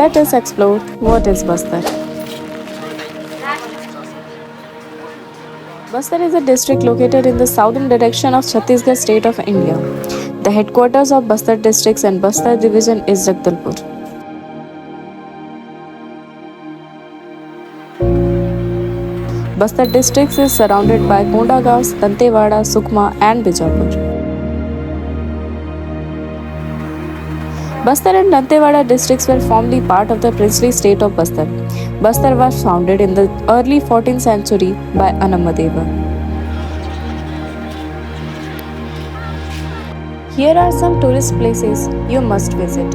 let us explore what is Bastar. Bastar is a district located in the southern direction of Chhattisgarh state of India. The headquarters of Bastar districts and Bastar division is Jagdalpur. Bastar district is surrounded by Kondagaon, Dantewada, Sukma and Bijapur. Bastar and Dantewada districts were formerly part of the princely state of Bastar. Bastar was founded in the early 14th century by Anamadeva. Here are some tourist places you must visit.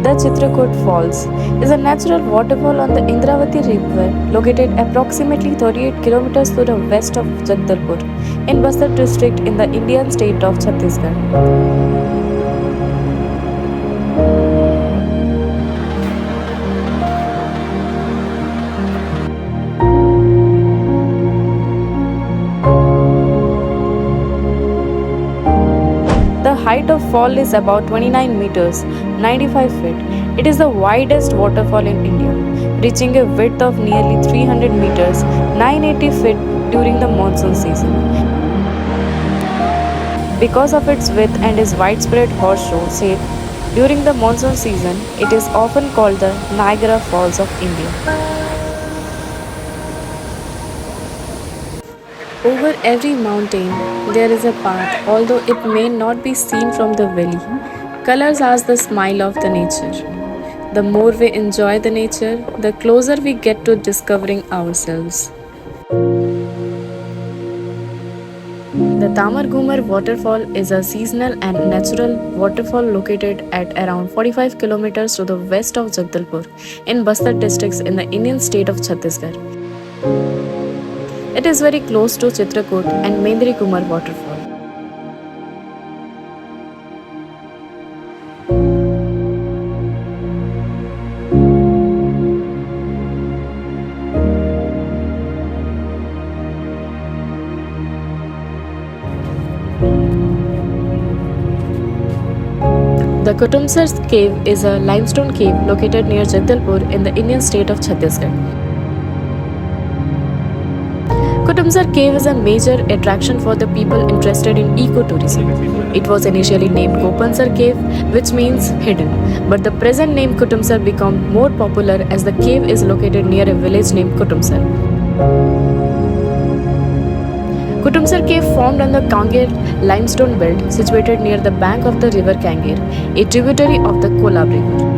The Chitrakoot Falls is a natural waterfall on the Indravati River located approximately 38 kilometers to the west of Jagdalpur in Bastar district in the Indian state of Chhattisgarh. The height of fall is about 29 meters, 95 feet. It is the widest waterfall in India, reaching a width of nearly 300 meters, 980 feet during the monsoon season. Because of its width and its widespread horseshoe shape, during the monsoon season, it is often called the Niagara Falls of India. Over every mountain, there is a path, although it may not be seen from the valley. Colors are the smile of the nature. The more we enjoy the nature, the closer we get to discovering ourselves. The Tamargumar waterfall is a seasonal and natural waterfall located at around 45 kilometers to the west of Jagdalpur in Bastar districts in the Indian state of Chhattisgarh. It is very close to Chitrakoot and Mendri Kumar waterfall. The Kutumsar cave is a limestone cave located near Jagdalpur in the Indian state of Chhattisgarh. Kutumsar cave is a major attraction for the people interested in ecotourism. It was initially named Kopansar cave, which means hidden, but the present name Kutumsar became more popular as the cave is located near a village named Kutumsar. Kutumsar cave formed on the Kangir limestone belt situated near the bank of the river Kangir, a tributary of the Kolab river.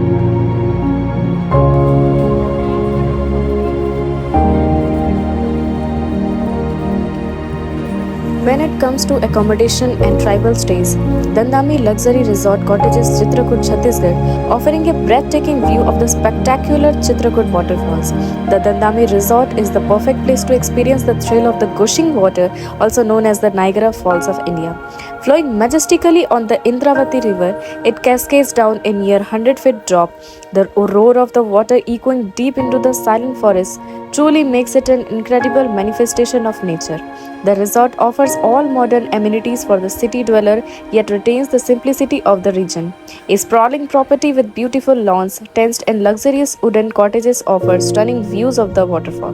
When it comes to accommodation and tribal stays, Dandami Luxury Resort Cottages Chitrakoot Chhattisgarh offering a breathtaking view of the spectacular Chitrakoot waterfalls. The Dandami Resort is the perfect place to experience the thrill of the gushing water, also known as the Niagara Falls of India. Flowing majestically on the Indravati River, it cascades down a near 100-feet drop. The roar of the water echoing deep into the silent forest truly makes it an incredible manifestation of nature. The resort offers all modern amenities for the city dweller yet retains the simplicity of the region. A sprawling property with beautiful lawns, tents, and luxurious wooden cottages offers stunning views of the waterfall.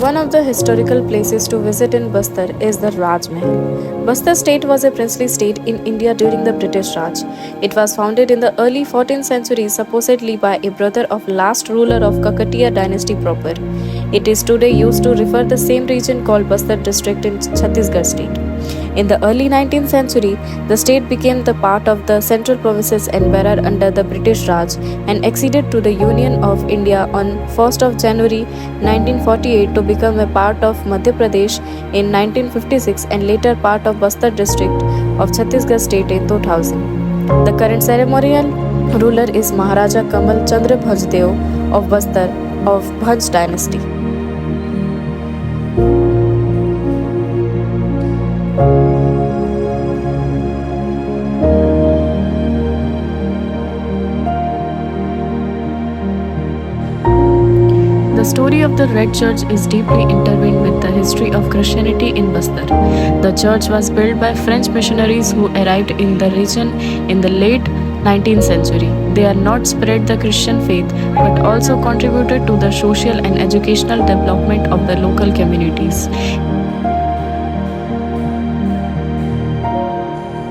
One of the historical places to visit in Bastar is the Raj Mahal. Bastar state was a princely state in India during the British Raj. It was founded in the early 14th century supposedly by a brother of last ruler of Kakatiya dynasty proper. It is today used to refer the same region called Bastar district in Chhattisgarh state. In the early 19th century, the state became the part of the central provinces and Berar under the British Raj and acceded to the Union of India on 1st of January 1948 to become a part of Madhya Pradesh in 1956 and later part of Bastar district of Chhattisgarh state in 2000. The current ceremonial ruler is Maharaja Kamal Chandra Bhajdev of Bastar of Bhaj dynasty. The The story of the Red Church is deeply intertwined with the history of Christianity in Bastar. The church was built by French missionaries who arrived in the region in the late 19th century. They are not spread the Christian faith but also contributed to the social and educational development of the local communities.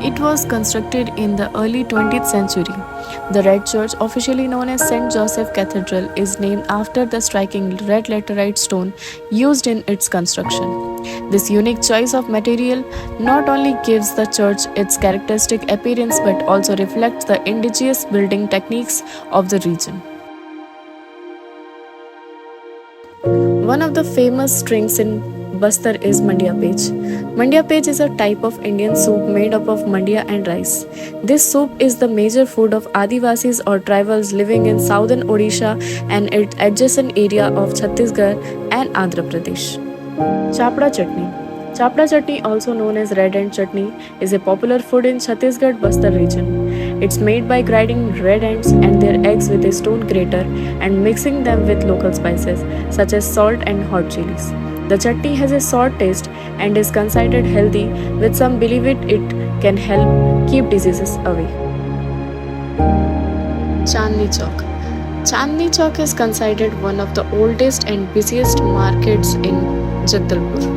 It was constructed in the early 20th century. The Red Church, officially known as St. Joseph Cathedral, is named after the striking red laterite stone used in its construction. This unique choice of material not only gives the church its characteristic appearance but also reflects the indigenous building techniques of the region. One of the famous drinks in Bastar is Mandia Pej. Mandia Pej is a type of Indian soup made up of mandia and rice. This soup is the major food of Adivasis or tribals living in southern Odisha and its adjacent area of Chhattisgarh and Andhra Pradesh. Chapda Chutney. Chapda chutney, also known as red ant chutney, is a popular food in Chhattisgarh Bastar region. It's made by grinding red ants and their eggs with a stone grater and mixing them with local spices such as salt and hot chilies. The chutney has a sour taste and is considered healthy, with some believe it can help keep diseases away. Chandni Chowk. Chandni Chowk is considered one of the oldest and busiest markets in Jagdalpur.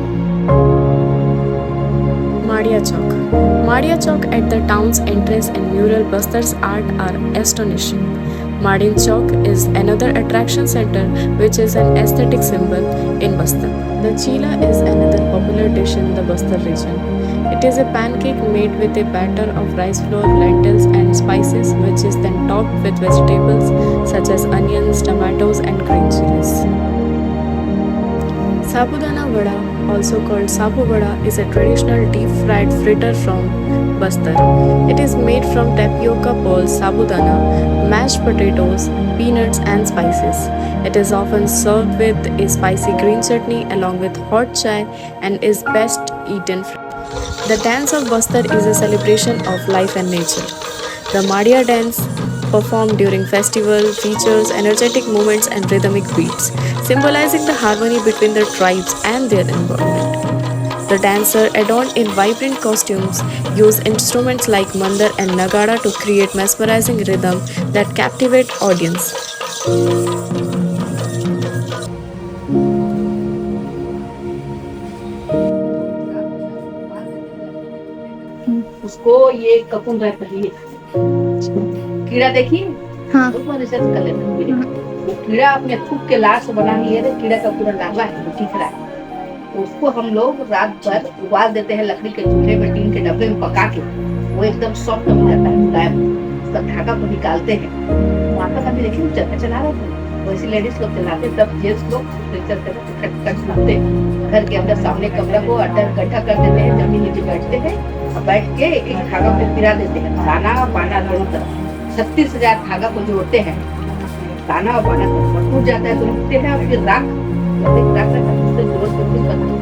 Madia Chowk. Madia Chowk at the town's entrance and mural Bastar's art are astonishing. Madin Chowk is another attraction center which is an aesthetic symbol in Bastar. The chila is another popular dish in the Bastar region. It is a pancake made with a batter of rice flour, lentils and spices which is then topped with vegetables such as onions, tomatoes and green chilies. Sabudana vada, also called sabu vada, is a traditional deep-fried fritter from Bastar. It is made from tapioca balls, sabudana, mashed potatoes, peanuts and spices. It is often served with a spicy green chutney along with hot chai and is best eaten fresh. The dance of Bastar is a celebration of life and nature. The Madia dance, performed during festival, features energetic movements and rhythmic beats, symbolizing the harmony between the tribes and their environment. The dancer, adorned in vibrant costumes, use instruments like mandar and nagada to create mesmerizing rhythm that captivate audience. उसको ये कपून रहता है, कीड़ा देखिए, हाँ, उसमें research कर लेते हैं। वो कीड़ा अपने थूक के लार से बना ही है, कीड़ा का पूरा लार्वा है, वो दिख रहा है। उसको हम लोग रात भर उबाल देते हैं लकड़ी के चूल्हे में, टीन के डब्बे में पका के, वो एकदम सॉफ्ट हो जाता है, मुलायम। उसका धागा को निकालते हैं। माता का भी देखिए चरखा चला रहा था, वैसे लेडीज लोग चलाते, तब जेंट्स लोग रिसर्च करके खट चलाते हैं। घर के अंदर सामने कमरा को अड्डा गड्ढा कर देते हैं, जमीन नीचे बैठते हैं, बैठ के एक धागा पे पिरा देते हैं, दाना और पाना दोनों तरफ 36,000 धागा को जोड़ते हैं, दाना और पाना टूट जाता है तो लिखते हैं और फिर राख से जोड़ के कुछ बनाते हैं।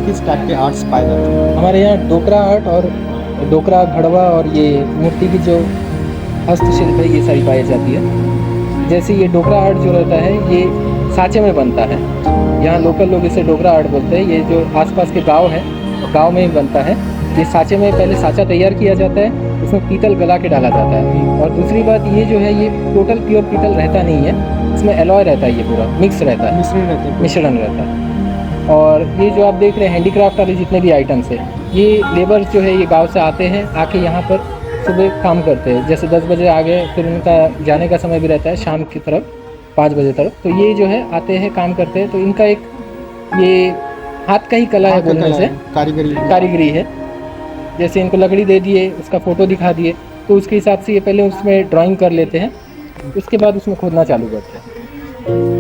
किस टाइप के आर्ट्स पाए जाते हैं? हमारे यहाँ डोकरा आर्ट और डोकरा घड़वा और ये मूर्ति की जो हस्तशिल्प है ये सारी पाई जाती है। जैसे ये डोकरा आर्ट जो रहता है ये साँचे में बनता है, यहाँ लोकल लोग इसे डोकरा आर्ट बोलते हैं। ये जो आसपास के गांव है, गांव में ही बनता है। ये साँचे में पहले साँचा तैयार किया जाता है, उसमें पीतल गला के डाला जाता है। और दूसरी बात ये जो है ये टोटल प्योर पीतल रहता नहीं है, इसमें एलॉय रहता है, ये पूरा मिक्स रहता है, मिश्रण रहता है। और ये जो आप देख रहे हैं हैंडीक्राफ्ट वाले जितने भी आइटम्स है, ये लेबर जो है ये गाँव से आते हैं, आके यहाँ पर सुबह काम करते हैं। जैसे 10 बजे आ गए, फिर उनका जाने का समय भी रहता है शाम की तरफ 5 बजे तरफ। तो ये जो है आते हैं, काम करते हैं। तो इनका एक ये हाथ का ही कला है, बोलने से कारीगरी है। जैसे इनको लकड़ी दे दिए, उसका फ़ोटो दिखा दिए, तो उसके हिसाब से ये पहले उसमें ड्राइंग कर लेते हैं, उसके बाद उसमें खोदना चालू करते हैं।